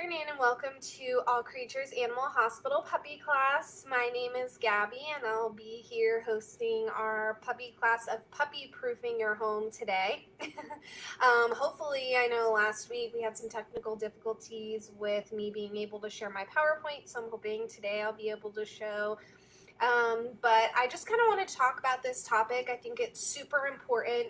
afternoon and welcome to All Creatures Animal Hospital puppy class. My name is Gabby and I'll be here hosting our puppy class of puppy proofing your home today. Hopefully, I know last week we had some technical difficulties with me being able to share my PowerPoint, so I'm hoping today I'll be able to show. But I just kind of want to talk about this topic. I think it's super important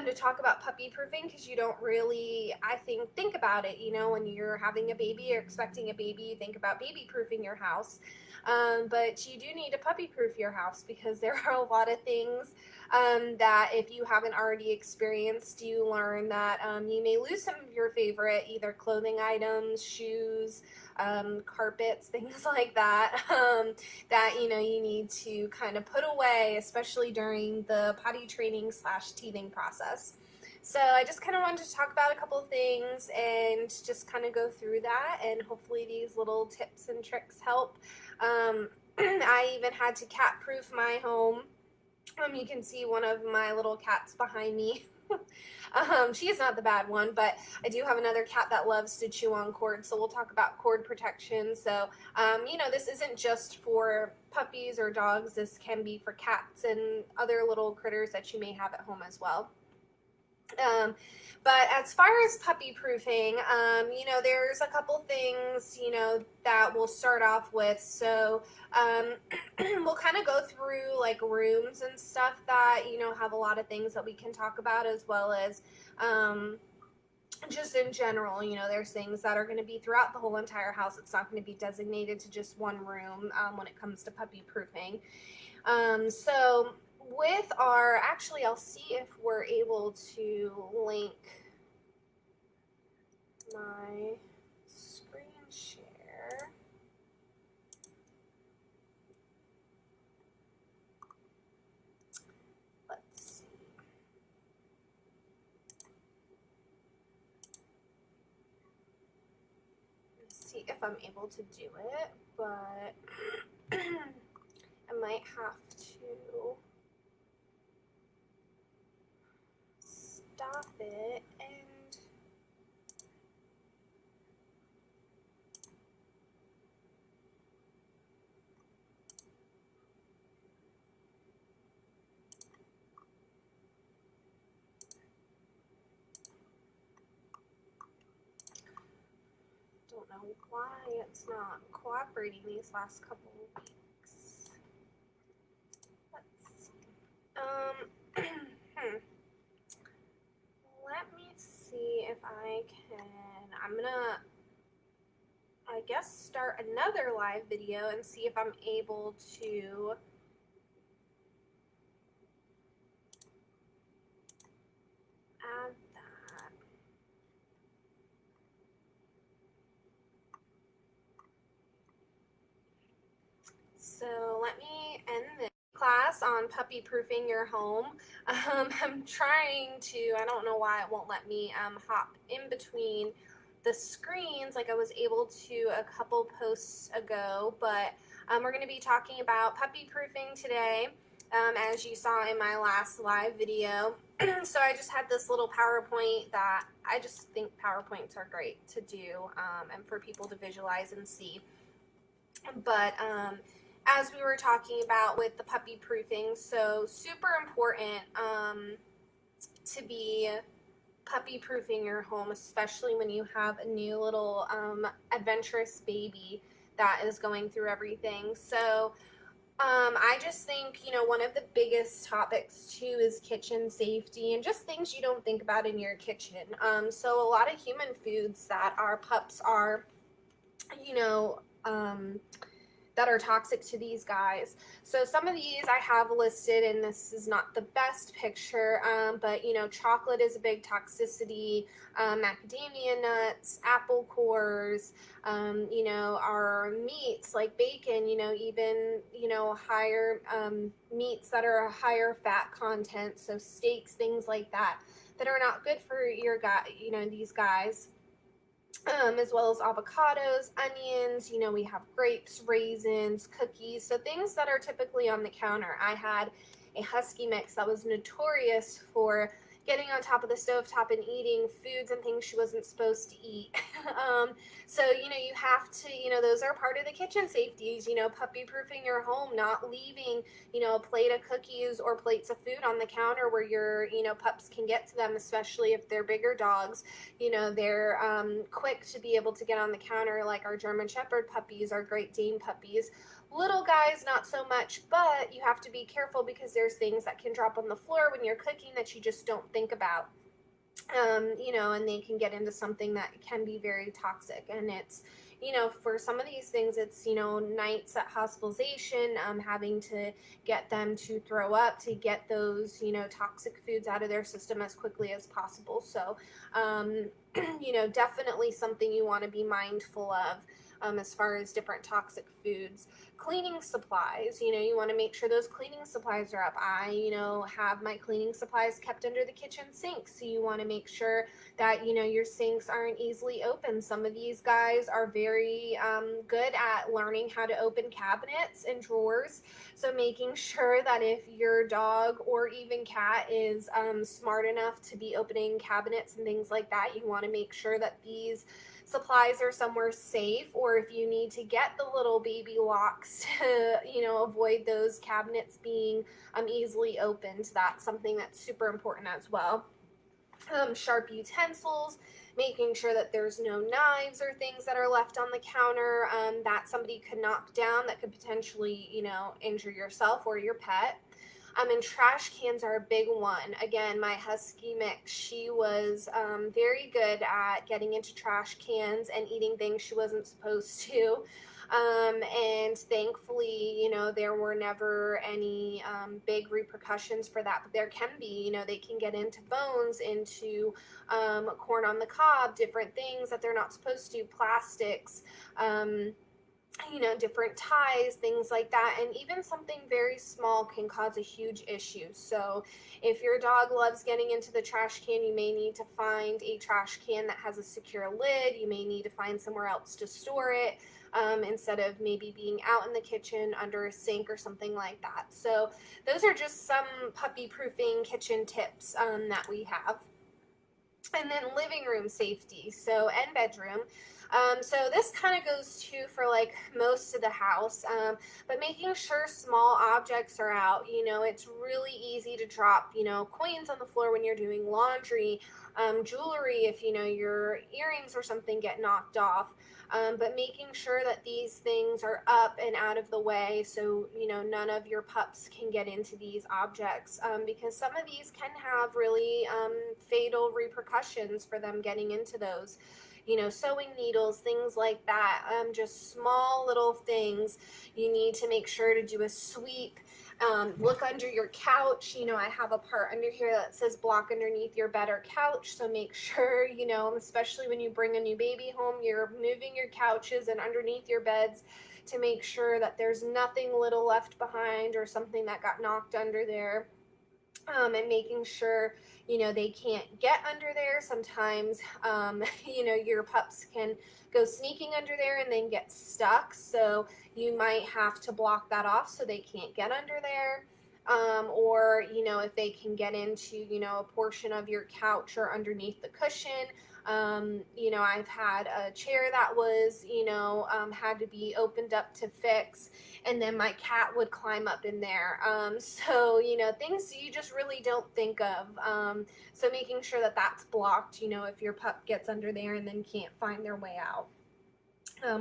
to talk about puppy proofing because you don't really, I think about it, when you're having a baby or expecting a baby, you think about baby proofing your house. But you do need to puppy proof your house because there are a lot of things that if you haven't already experienced, you learn that you may lose some of your favorite either clothing items, shoes, carpets, things like that, that you need to kind of put away, especially during the potty training / teething process. So I just kind of wanted to talk about a couple of things and just kind of go through that, and hopefully these little tips and tricks help. I even had to cat proof my home. You can see one of my little cats behind me. She is not the bad one, but I do have another cat that loves to chew on cord, so we'll talk about cord protection. So, this isn't just for puppies or dogs. This can be for cats and other little critters that you may have at home as well. But as far as puppy proofing, there's a couple things, that we'll start off with. So, we'll kind of go through like rooms and stuff that, have a lot of things that we can talk about, as well as, just in general, there's things that are going to be throughout the whole entire house. It's not going to be designated to just one room, when it comes to puppy proofing. So with our, actually, I'll see if we're able to link my screen share. Let's see. Let's see if I'm able to do it, but I might have to stop it and don't know why it's not cooperating these last couple of weeks. Let's see. Let me see if I can. I'm gonna, I guess, start another live video and see if I'm able to add that. So let me end this class on puppy proofing your home. I'm trying to, I don't know why it won't let me hop in between the screens like I was able to a couple posts ago, but we're going to be talking about puppy proofing today, as you saw in my last live video. So I just had this little PowerPoint that I just think PowerPoints are great to do, and for people to visualize and see. But as we were talking about with the puppy proofing, so super important to be puppy proofing your home, especially when you have a new little adventurous baby that is going through everything. So I just think, one of the biggest topics too is kitchen safety and just things you don't think about in your kitchen. So a lot of human foods that our pups are, that are toxic to these guys. So some of these I have listed, and this is not the best picture, but chocolate is a big toxicity, macadamia nuts, apple cores, our meats like bacon, even, higher meats that are a higher fat content, so steaks, things like that, that are not good for your guy, these guys. As well as avocados, onions, we have grapes, raisins, cookies, so things that are typically on the counter. I had a husky mix that was notorious for getting on top of the stovetop and eating foods and things she wasn't supposed to eat. So, you have to, those are part of the kitchen safeties, puppy proofing your home, not leaving, a plate of cookies or plates of food on the counter where your, pups can get to them, especially if they're bigger dogs. They're quick to be able to get on the counter, like our German Shepherd puppies, our Great Dane puppies. Little guys, not so much, but you have to be careful because there's things that can drop on the floor when you're cooking that you just don't think about. And they can get into something that can be very toxic. And it's, for some of these things, it's, nights at hospitalization, having to get them to throw up to get those, toxic foods out of their system as quickly as possible. So, definitely something you want to be mindful of. As far as different toxic foods. Cleaning supplies, you want to make sure those cleaning supplies are up. I, have my cleaning supplies kept under the kitchen sink, so you want to make sure that, your sinks aren't easily open. Some of these guys are very good at learning how to open cabinets and drawers, so making sure that if your dog or even cat is smart enough to be opening cabinets and things like that, you want to make sure that these supplies are somewhere safe, or if you need to get the little baby locks to, avoid those cabinets being easily opened, that's something that's super important as well. Sharp utensils, making sure that there's no knives or things that are left on the counter that somebody could knock down that could potentially, injure yourself or your pet. And trash cans are a big one. Again, my husky mix, she was very good at getting into trash cans and eating things she wasn't supposed to. And thankfully, there were never any big repercussions for that, but there can be, they can get into bones, into corn on the cob, different things that they're not supposed to, plastics, different ties, things like that. And even something very small can cause a huge issue. So if your dog loves getting into the trash can, you may need to find a trash can that has a secure lid. You may need to find somewhere else to store it instead of maybe being out in the kitchen under a sink or something like that. So those are just some puppy proofing kitchen tips that we have. And then living room safety, and bedroom. So this kind of goes too for like most of the house, but making sure small objects are out. It's really easy to drop, coins on the floor when you're doing laundry, jewelry if, your earrings or something get knocked off. But making sure that these things are up and out of the way so, none of your pups can get into these objects because some of these can have really fatal repercussions for them getting into those. Sewing needles, things like that, just small little things. You need to make sure to do a sweep. Look under your couch. I have a part under here that says block underneath your bed or couch. So make sure, especially when you bring a new baby home, you're moving your couches and underneath your beds to make sure that there's nothing little left behind or something that got knocked under there. And making sure, they can't get under there. Sometimes, your pups can go sneaking under there and then get stuck. So you might have to block that off so they can't get under there. Or, if they can get into, a portion of your couch or underneath the cushion. I've had a chair that was, had to be opened up to fix, and then my cat would climb up in there. So, things you just really don't think of. So making sure that that's blocked, if your pup gets under there and then can't find their way out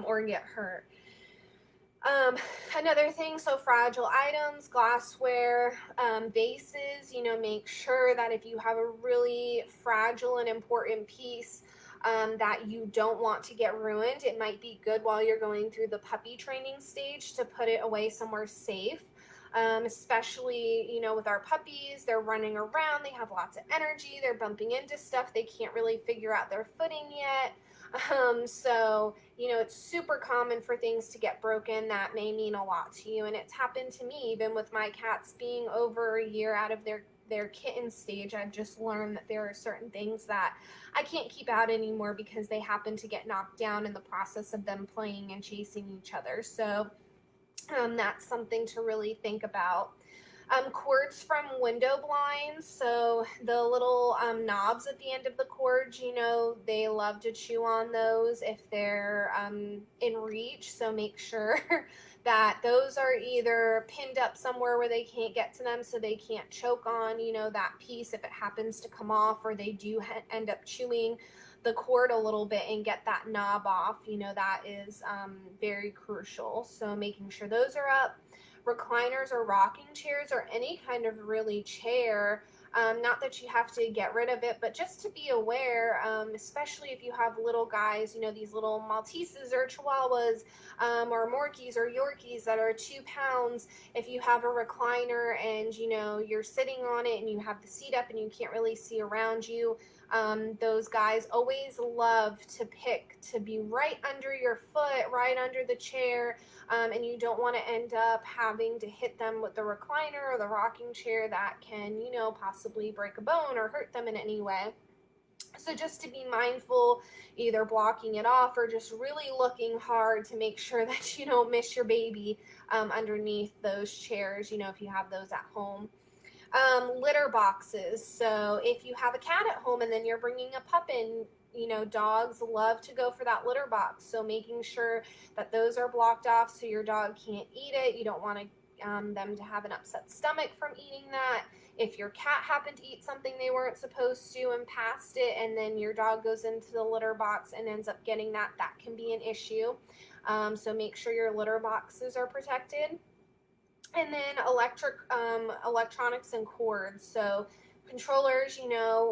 or get hurt. Another thing, so fragile items, glassware, vases, make sure that if you have a really fragile and important piece that you don't want to get ruined, it might be good while you're going through the puppy training stage to put it away somewhere safe. Especially, with our puppies, they're running around, they have lots of energy, they're bumping into stuff, they can't really figure out their footing yet. So, it's super common for things to get broken that may mean a lot to you. And it's happened to me, even with my cats being over a year out of their kitten stage. I've just learned that there are certain things that I can't keep out anymore because they happen to get knocked down in the process of them playing and chasing each other. So, that's something to really think about. Cords from window blinds, so the little knobs at the end of the cords, they love to chew on those if they're in reach, so make sure that those are either pinned up somewhere where they can't get to them so they can't choke on, that piece if it happens to come off, or they do end up chewing the cord a little bit and get that knob off, that is very crucial. So making sure those are up. Recliners or rocking chairs or any kind of really chair, not that you have to get rid of it, but just to be aware, especially if you have little guys, these little Malteses or Chihuahuas, or Morkies or Yorkies that are 2 pounds. If you have a recliner and you're sitting on it and you have the seat up and you can't really see around you, those guys always love to pick to be right under your foot, right under the chair, and you don't want to end up having to hit them with the recliner or the rocking chair that can, possibly break a bone or hurt them in any way. So just to be mindful, either blocking it off or just really looking hard to make sure that you don't miss your baby underneath those chairs, if you have those at home. Litter boxes. So if you have a cat at home and then you're bringing a pup in, dogs love to go for that litter box. So making sure that those are blocked off so your dog can't eat it. You don't want them to have an upset stomach from eating that. If your cat happened to eat something they weren't supposed to and passed it, and then your dog goes into the litter box and ends up getting that can be an issue. So make sure your litter boxes are protected. And then electronics and cords. So controllers,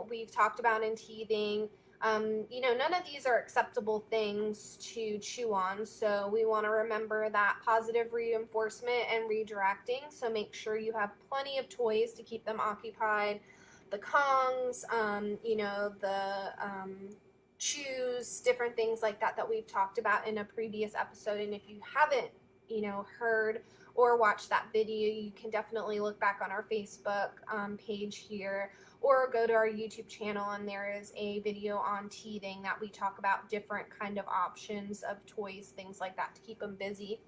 we've talked about in teething. None of these are acceptable things to chew on. So we want to remember that positive reinforcement and redirecting. So make sure you have plenty of toys to keep them occupied. The Kongs, the chews, different things like that we've talked about in a previous episode. And if you haven't, heard or watch that video, you can definitely look back on our Facebook page here, or go to our YouTube channel, and there is a video on teething that we talk about different kind of options of toys, things like that, to keep them busy.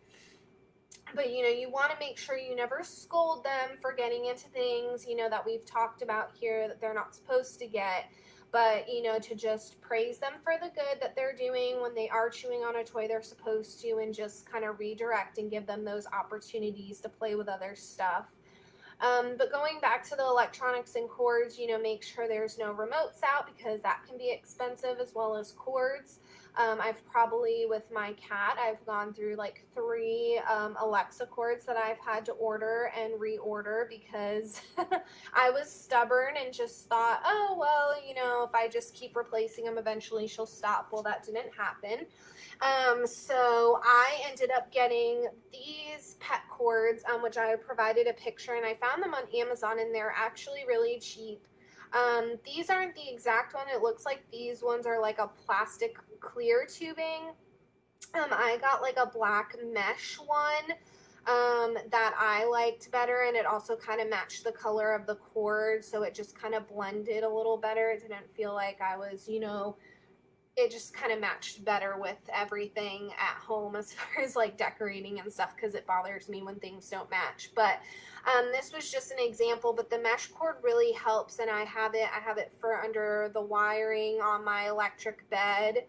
But you want to make sure you never scold them for getting into things that we've talked about here that they're not supposed to get, but to just praise them for the good that they're doing when they are chewing on a toy they're supposed to, and just kind of redirect and give them those opportunities to play with other stuff. But going back to the electronics and cords, make sure there's no remotes out, because that can be expensive, as well as cords. I've probably, with my cat, I've gone through like 3 Alexa cords that I've had to order and reorder, because I was stubborn and just thought, oh, well, if I just keep replacing them, eventually she'll stop. Well, that didn't happen. So I ended up getting these pet cords, which I provided a picture, and I found them on Amazon, and they're actually really cheap. These aren't the exact one. It looks like these ones are like a plastic clear tubing. I got like a black mesh one that I liked better, and it also kind of matched the color of the cord, so it just kind of blended a little better. It didn't feel like I was, it just kind of matched better with everything at home as far as like decorating and stuff, because it bothers me when things don't match. But this was just an example, but the mesh cord really helps, and I have it for under the wiring on my electric bed,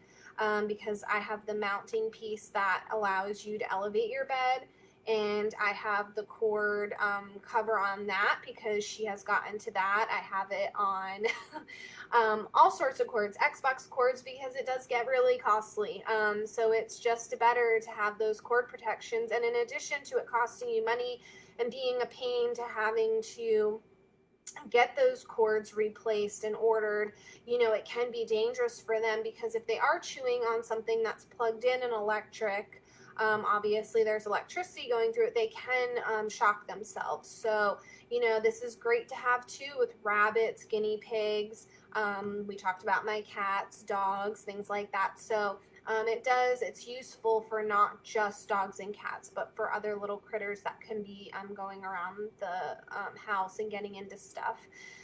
because I have the mounting piece that allows you to elevate your bed. And I have the cord cover on that because she has gotten to that. I have it on all sorts of cords, Xbox cords, because it does get really costly. So it's just better to have those cord protections. And in addition to it costing you money and being a pain to having to get those cords replaced and ordered, it can be dangerous for them, because if they are chewing on something that's plugged in and electric, obviously there's electricity going through it, they can shock themselves. So, this is great to have too with rabbits, guinea pigs. We talked about my cats, dogs, things like that. So it's useful for not just dogs and cats, but for other little critters that can be going around the house and getting into stuff.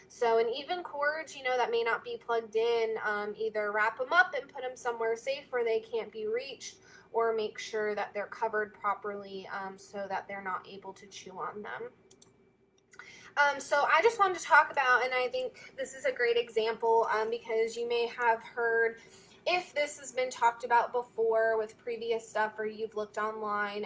So, and even cords, that may not be plugged in, either wrap them up and put them somewhere safe where they can't be reached, or make sure that they're covered properly so that they're not able to chew on them. So I just wanted to talk about, and I think this is a great example because you may have heard, if this has been talked about before with previous stuff or you've looked online,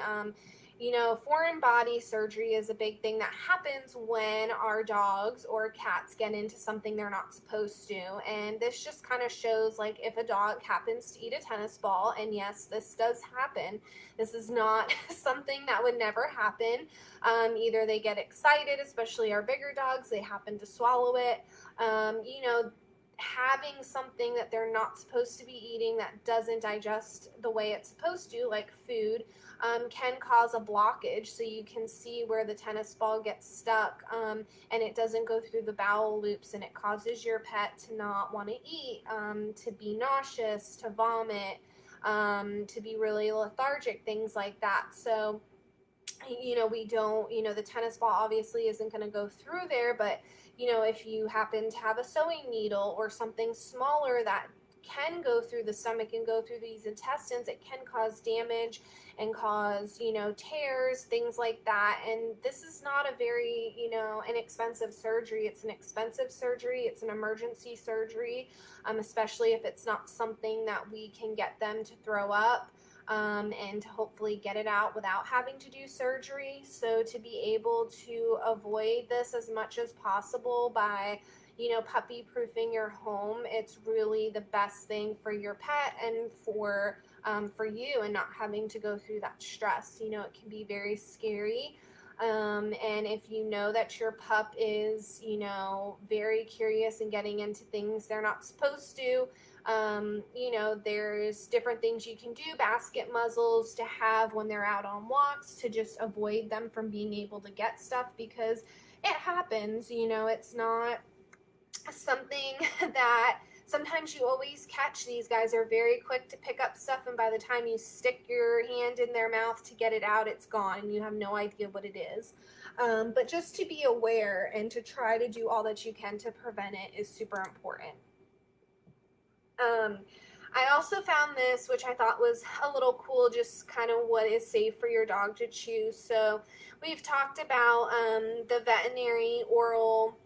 foreign body surgery is a big thing that happens when our dogs or cats get into something they're not supposed to. And this just kind of shows, like, if a dog happens to eat a tennis ball, and yes, this does happen, this is not something that would never happen. Either they get excited, especially our bigger dogs, they happen to swallow it. Having something that they're not supposed to be eating that doesn't digest the way it's supposed to, like food, can cause a blockage. So you can see where the tennis ball gets stuck, and it doesn't go through the bowel loops, and it causes your pet to not want to eat, to be nauseous, to vomit, to be really lethargic, things like that. So we don't, the tennis ball obviously isn't going to go through there, but, if you happen to have a sewing needle or something smaller that can go through the stomach and go through these intestines, it can cause damage and cause, tears, things like that. And this is not a very, inexpensive surgery. It's an expensive surgery. It's an emergency surgery, especially if it's not something that we can get them to throw up, and to hopefully get it out without having to do surgery. So to be able to avoid this as much as possible by, puppy proofing your home, it's really the best thing for your pet and for you, and not having to go through that stress. It can be very scary. And if you know that your pup is, very curious and getting into things they're not supposed to, there's different things you can do, basket muzzles to have when they're out on walks to just avoid them from being able to get stuff, because it happens. It's not something that sometimes you always catch. These guys are very quick to pick up stuff, and by the time you stick your hand in their mouth to get it out, it's gone and you have no idea what it is. But just to be aware and to try to do all that you can to prevent it is super important. I also found this, which I thought was a little cool, just kind of what is safe for your dog to chew. So we've talked about the veterinary oral,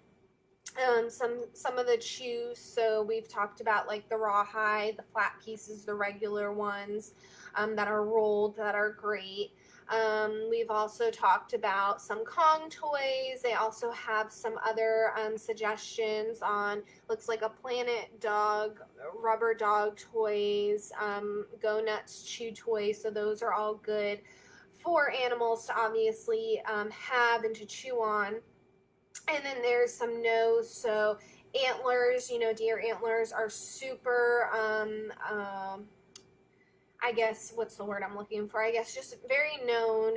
some of the chews. So we've talked about like the rawhide, the flat pieces, the regular ones that are rolled that are great. We've also talked about some Kong toys. They also have some other suggestions on, looks like a Planet Dog, rubber dog toys, Go Nuts chew toys. So those are all good for animals to obviously have and to chew on. And then there's some no's. So antlers, deer antlers are super, I guess, what's the word I'm looking for? I guess just very known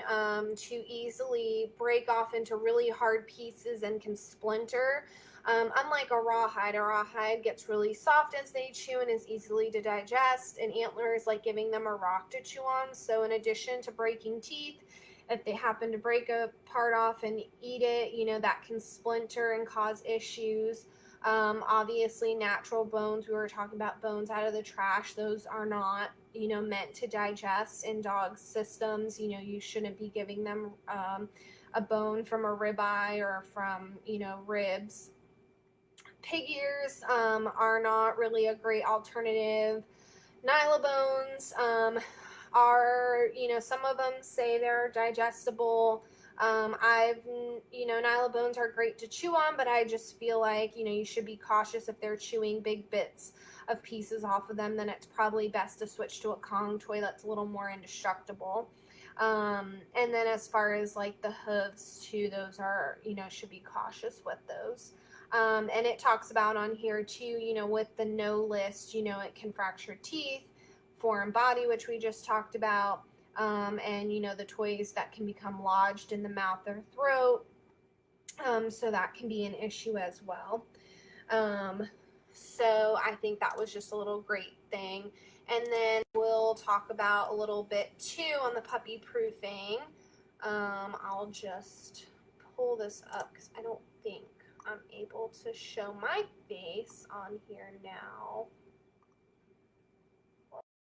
to easily break off into really hard pieces and can splinter. Unlike a rawhide gets really soft as they chew and is easily to digest. An antler is like giving them a rock to chew on. So in addition to breaking teeth, if they happen to break a part off and eat it, that can splinter and cause issues. Obviously, natural bones, we were talking about bones out of the trash, those are not, meant to digest in dogs' systems. You shouldn't be giving them a bone from a ribeye or from, ribs. Pig ears are not really a great alternative. Nylabones are, some of them say they're digestible. Nylabones are great to chew on, but I just feel like, you should be cautious if they're chewing big bits of pieces off of them. Then it's probably best to switch to a Kong toy that's a little more indestructible. And then as far as like the hooves too, those are, should be cautious with those. And it talks about on here too, with the no list, it can fracture teeth, foreign body, which we just talked about, and the toys that can become lodged in the mouth or throat, so that can be an issue as well. So I think that was just a little great thing. And then we'll talk about a little bit too on the puppy proofing. I'll just pull this up because I don't think I'm able to show my face on here now.